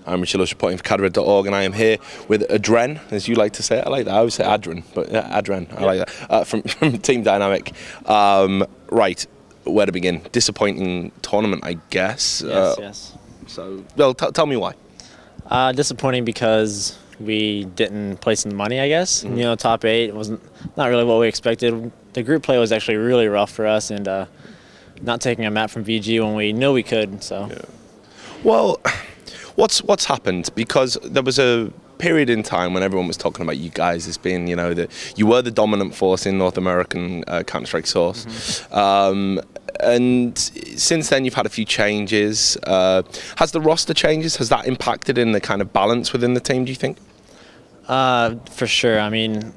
I'm Richard Lush, reporting for adreN.org, and I am here with adreN, as you like to say it. I like that. I always say adreN, but yeah, adreN. I like that. From Team Dynamic. Right, where to begin? Disappointing tournament, I guess. Yes. So, well, tell me why. Disappointing because we didn't place in the money, I guess. You know, top 8 wasn't not really what we expected. The group play was actually really rough for us, and not taking a map from VG when we knew we could. So, yeah. Well, what's happened? Because there was a period in time when everyone was talking about you guys as being, you know, you were the dominant force in North American Counter-Strike Source. And since then, you've had a few changes. Has the roster changes? Has that impacted in the kind of balance within the team, do you think? For sure. I mean,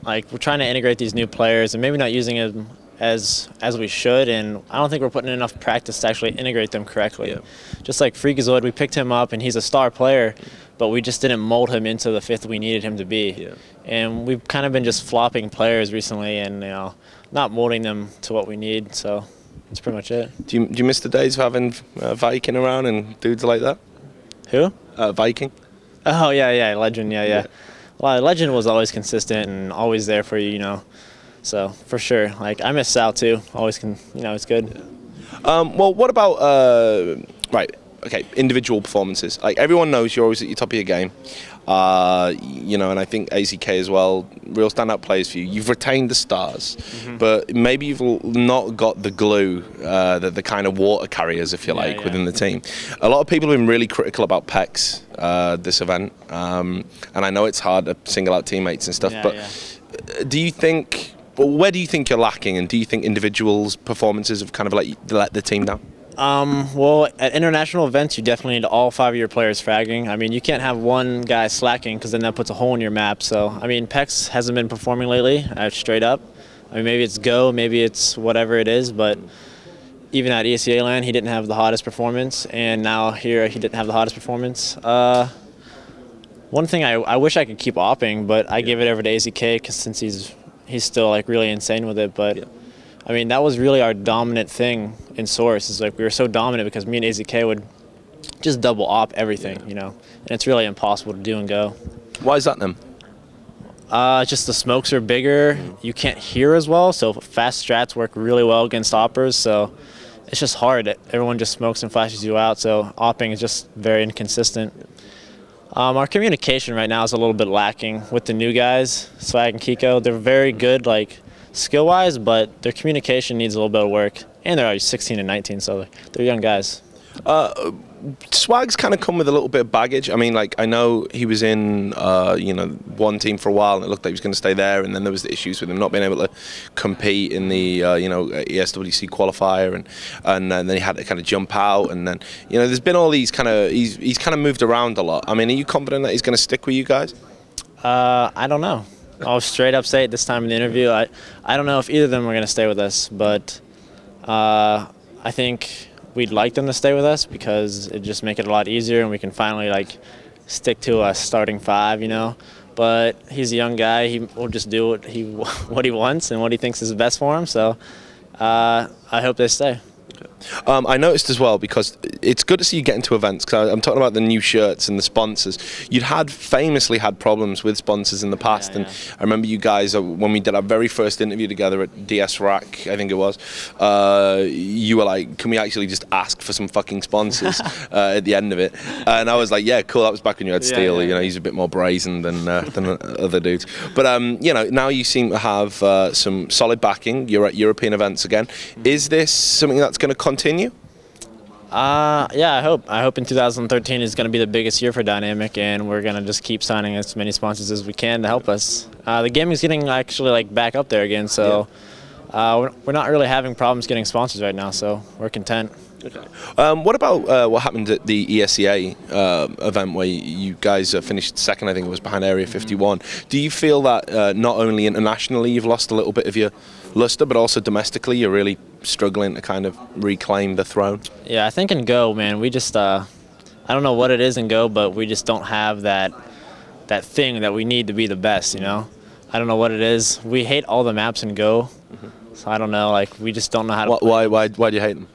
like, we're trying to integrate these new players and maybe not using them as we should, and I don't think we're putting in enough practice to actually integrate them correctly. Yeah. Just like Freakazoid, we picked him up and he's a star player, but we just didn't mold him into the 5th we needed him to be. Yeah. And we've kind of been just flopping players recently and, you know, not molding them to what we need, so that's pretty much it. Do you miss the days of having Viking around and dudes like that? Who? Viking. Oh, yeah, Legend, yeah. Well, Legend was always consistent and always there for you, you know. So, for sure. Like, I miss Sal, too. Always can, you know, it's good. Yeah. Well, what about, individual performances? Like, everyone knows you're always at your top of your game. You know, and I think AZK as well, real standout players for you. You've retained the stars, but maybe you've not got the glue, the kind of water carriers, if you like, within the team. A lot of people have been really critical about PEX, this event, and I know it's hard to single out teammates and stuff, do you think... Well, where do you think you're lacking, and do you think individuals' performances have kind of let the team down? Well, at international events, you definitely need all 5 of your players fragging. I mean, you can't have one guy slacking because then that puts a hole in your map. So, I mean, PEX hasn't been performing lately, straight up. I mean, maybe it's Go, maybe it's whatever it is, but even at ESEA LAN, he didn't have the hottest performance, and now here he didn't have the hottest performance. One thing I wish I could keep opping, but I give it over to AZK because since he's still like really insane with it, but I mean, that was really our dominant thing in Source. Is like we were so dominant because me and AZK would just double op everything, you know, and it's really impossible to do and Go. Why is that then? Just the smokes are bigger. You can't hear as well, so fast strats work really well against oppers. So it's just hard. Everyone just smokes and flashes you out. So opping is just very inconsistent. Our communication right now is a little bit lacking with the new guys, Swag and Kiko. They're very good, like, skill-wise, but their communication needs a little bit of work. And they're already 16 and 19, so they're young guys. Swag's kind of come with a little bit of baggage. I mean, like, I know he was in, you know, one team for a while, and it looked like he was going to stay there, and then there was the issues with him not being able to compete in the, you know, ESWC qualifier, and then he had to kind of jump out, and then, you know, there's been all these kind of, he's kind of moved around a lot. I mean, are you confident that he's going to stick with you guys? I don't know. I'll straight up say it this time in the interview. I don't know if either of them are going to stay with us, but I think we'd like them to stay with us because it just make it a lot easier and we can finally like stick to a starting 5, you know. But he's a young guy. He will just do what he wants and what he thinks is best for him. So I hope they stay. I noticed as well, because it's good to see you get into events, because I'm talking about the new shirts and the sponsors. You'd famously had problems with sponsors in the past, and I remember you guys, when we did our very first interview together at DS Rack, I think it was, you were like, can we actually just ask for some fucking sponsors at the end of it? And I was like, yeah, cool, that was back when you had Steel, you know, he's a bit more brazen than other dudes. But, you know, now you seem to have some solid backing. You're at European events again. Is this something that's going to continue? Yeah, I hope in 2013 is going to be the biggest year for Dynamic, and we're going to just keep signing as many sponsors as we can to help us. The gaming's getting actually like back up there again, so we're not really having problems getting sponsors right now, so we're content. Okay. What about what happened at the ESEA event where you guys finished second, I think it was, behind Area 51? Do you feel that not only internationally you've lost a little bit of your luster, but also domestically you're really struggling to kind of reclaim the throne? Yeah, I think in Go, man, we just, I don't know what it is in Go, but we just don't have that thing that we need to be the best, you know? I don't know what it is. We hate all the maps in Go, so I don't know, like, we just don't know how to play. Why do you hate them?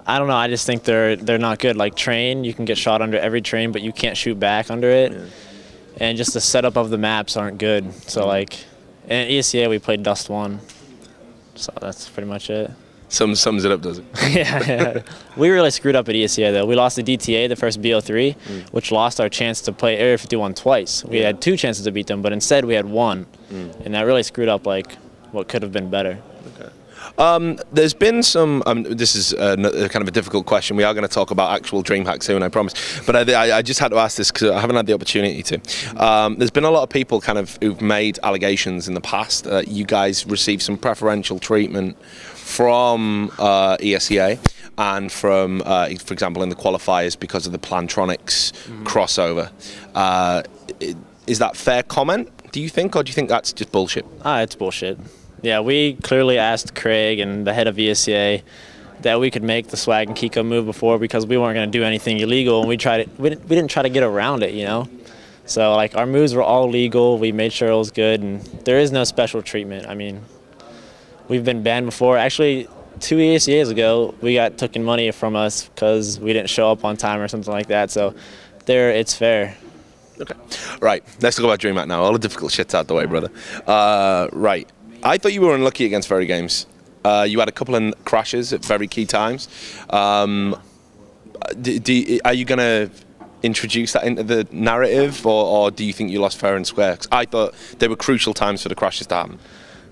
I don't know. I just think they're not good. Like train, you can get shot under every train, but you can't shoot back under it. Yeah. And just the setup of the maps aren't good. So like, in ESEA we played Dust 1. So that's pretty much it. Sums it up, does it? Yeah. We really screwed up at ESEA though. We lost the DTA, the first BO3, which lost our chance to play Area 51 twice. We had 2 chances to beat them, but instead we had 1. And that really screwed up like what could have been better. There's been some, this is kind of a difficult question. We are going to talk about actual DreamHack soon, I promise. But I just had to ask this because I haven't had the opportunity to. There's been a lot of people kind of who've made allegations in the past that you guys received some preferential treatment from ESEA and from, for example, in the qualifiers because of the Plantronics crossover. Is that fair comment, do you think, or do you think that's just bullshit? It's bullshit. Yeah, we clearly asked Craig and the head of ESEA that we could make the Swag and Kiko move before because we weren't going to do anything illegal, and we didn't try to get around it, you know. So like our moves were all legal. We made sure it was good, and there is no special treatment. I mean, we've been banned before. Actually, 2 ESEAs ago, we got taken money from us because we didn't show up on time or something like that. So it's fair. Okay. Right. Let's talk about DreamHack now. All the difficult shit's out the way, brother. Right. I thought you were unlucky against Very Games. You had a couple of crashes at very key times. Are you going to introduce that into the narrative, or do you think you lost fair and square? 'Cause I thought there were crucial times for the crashes to happen.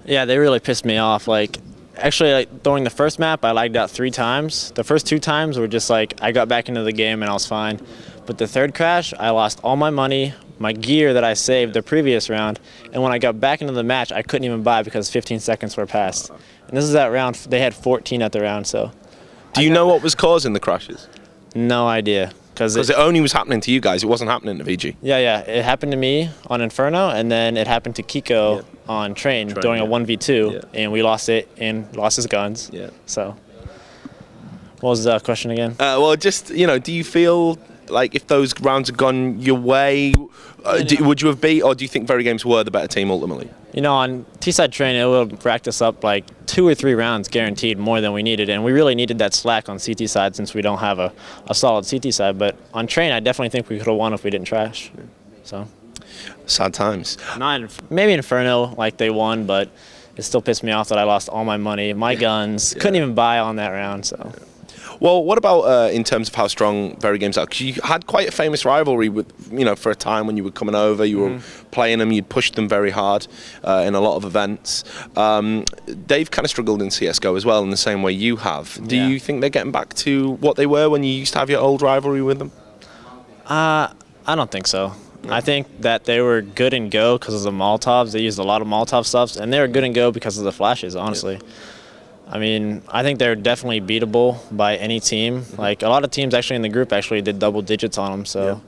Yeah, they really pissed me off. Like, actually, like, during the first map, I lagged out 3 times. The first 2 times were just like I got back into the game and I was fine. But the third crash, I lost all my money, my gear that I saved the previous round, and when I got back into the match, I couldn't even buy because 15 seconds were passed. And this is that round. They had 14 at the round, so. Do you know what was causing the crashes? No idea. Because it only was happening to you guys. It wasn't happening to VG. Yeah. It happened to me on Inferno, and then it happened to Kiko on Train during a 1v2, and we lost it and lost his guns. Yeah. So, what was the question again? Well, just, you know, do you feel like if those rounds had gone your way, would you have beat, or do you think Very Games were the better team ultimately? You know, on T-side Train, it would racked us up like 2 or 3 rounds guaranteed more than we needed, and we really needed that slack on CT side since we don't have a solid CT side. But on Train, I definitely think we could have won if we didn't trash. So sad times. Maybe Inferno, like they won, but it still pissed me off that I lost all my money, my guns, couldn't even buy on that round. So. Well, what about in terms of how strong Very Games are? Because you had quite a famous rivalry with, you know, for a time when you were coming over, you were playing them, you'd pushed them very hard in a lot of events. They've kind of struggled in CSGO as well in the same way you have. Do you think they're getting back to what they were when you used to have your old rivalry with them? I don't think so. I think that they were good in Go because of the Molotovs. They used a lot of Molotov stuffs, and they were good in Go because of the flashes, honestly. I mean, I think they're definitely beatable by any team. Like, a lot of teams actually in the group actually did double digits on them, so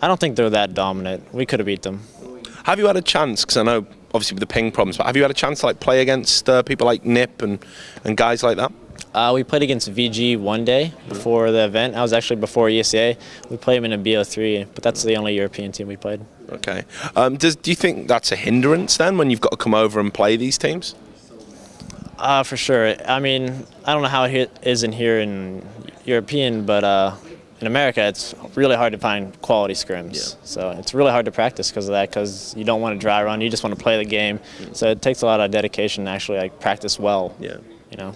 I don't think they're that dominant. We could have beat them. Have you had a chance, because I know, obviously, with the ping problems, but have you had a chance to, like, play against people like Nip and guys like that? We played against VG one day before the event. I was actually before ESEA. We played them in a BO3, but that's the only European team we played. Okay. Do you think that's a hindrance, then, when you've got to come over and play these teams? For sure. I mean, I don't know how it is in here in European, but in America, it's really hard to find quality scrims. So it's really hard to practice because of that, because you don't want to dry run, you just want to play the game. So it takes a lot of dedication to actually like practice well. You know.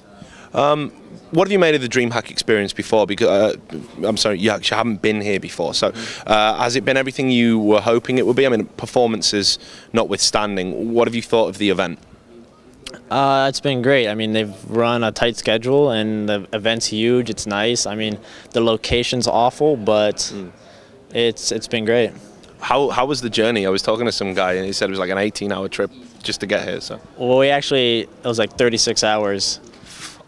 What have you made of the DreamHack experience before? Because I'm sorry, you actually haven't been here before. So has it been everything you were hoping it would be? I mean, performances notwithstanding, what have you thought of the event? It's been great. I mean, they've run a tight schedule, and the event's huge. It's nice. I mean, the location's awful, but it's been great. How was the journey? I was talking to some guy, and he said it was like an 18-hour trip just to get here. So. Well, it was like 36 hours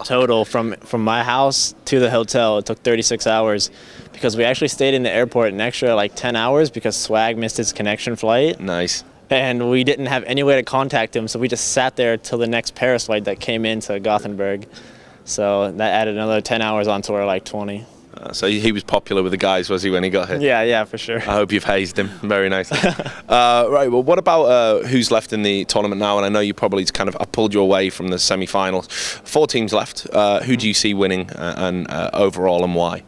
total from my house to the hotel. It took 36 hours because we actually stayed in the airport an extra like 10 hours because Swag missed his connection flight. Nice. And we didn't have any way to contact him, so we just sat there till the next Paris flight that came into Gothenburg. So that added another 10 hours onto our like 20. So he was popular with the guys, was he, when he got here? Yeah, for sure. I hope you've hazed him very nicely. Right, well, what about who's left in the tournament now? And I know you probably I pulled you away from the semi-finals. 4 teams left. Who do you see winning and overall, and why?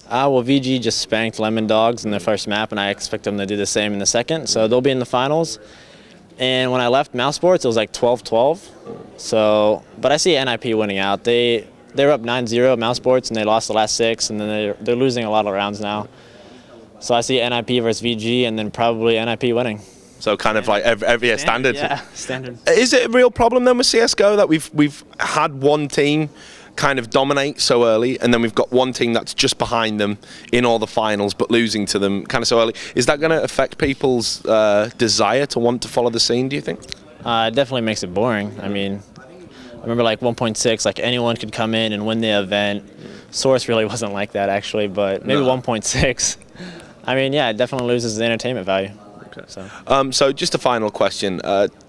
Well, VG just spanked Lemon Dogs in their first map, and I expect them to do the same in the second. So they'll be in the finals. And when I left Mouse Sports, it was like 12-12. So, but I see NIP winning out. They were up 9-0 at Mouse Sports, and they lost the last 6, and then they're losing a lot of rounds now. So I see NIP versus VG, and then probably NIP winning. So kind of like every standard. Yeah, standard. Is it a real problem then with CS:GO that we've had one team kind of dominate so early, and then we've got one team that's just behind them in all the finals but losing to them kind of so early? Is that going to affect people's desire to want to follow the scene, do you think? It definitely makes it boring. I mean, I remember like 1.6, like anyone could come in and win the event. Source really wasn't like that actually, but maybe 1.6. I mean, yeah, it definitely loses the entertainment value. Okay. So just a final question.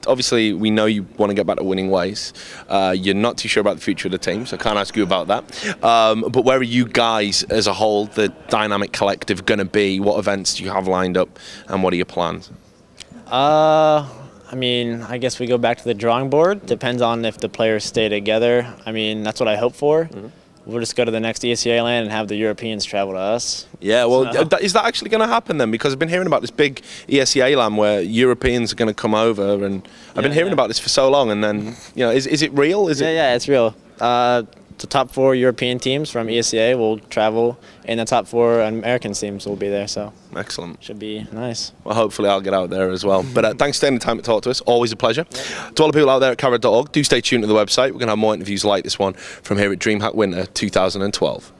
Obviously, we know you want to get back to winning ways. You're not too sure about the future of the team, so I can't ask you about that. But where are you guys as a whole, the dynamic collective, going to be? What events do you have lined up, and what are your plans? I mean, I guess we go back to the drawing board. Depends on if the players stay together. I mean, that's what I hope for. We'll just go to the next ESEA land and have the Europeans travel to us. Yeah, well, so. Is that actually going to happen then? Because I've been hearing about this big ESEA land where Europeans are going to come over, and I've been hearing about this for so long. And then, you know, is it real? Yeah, it's real. The top 4 European teams from ESEA will travel, and the top 4 American teams will be there. So excellent. Should be nice. Well, hopefully I'll get out there as well. But thanks for taking the time to talk to us. Always a pleasure. To all the people out there at Carrot.org, do stay tuned to the website. We're going to have more interviews like this one from here at DreamHack Winter 2012.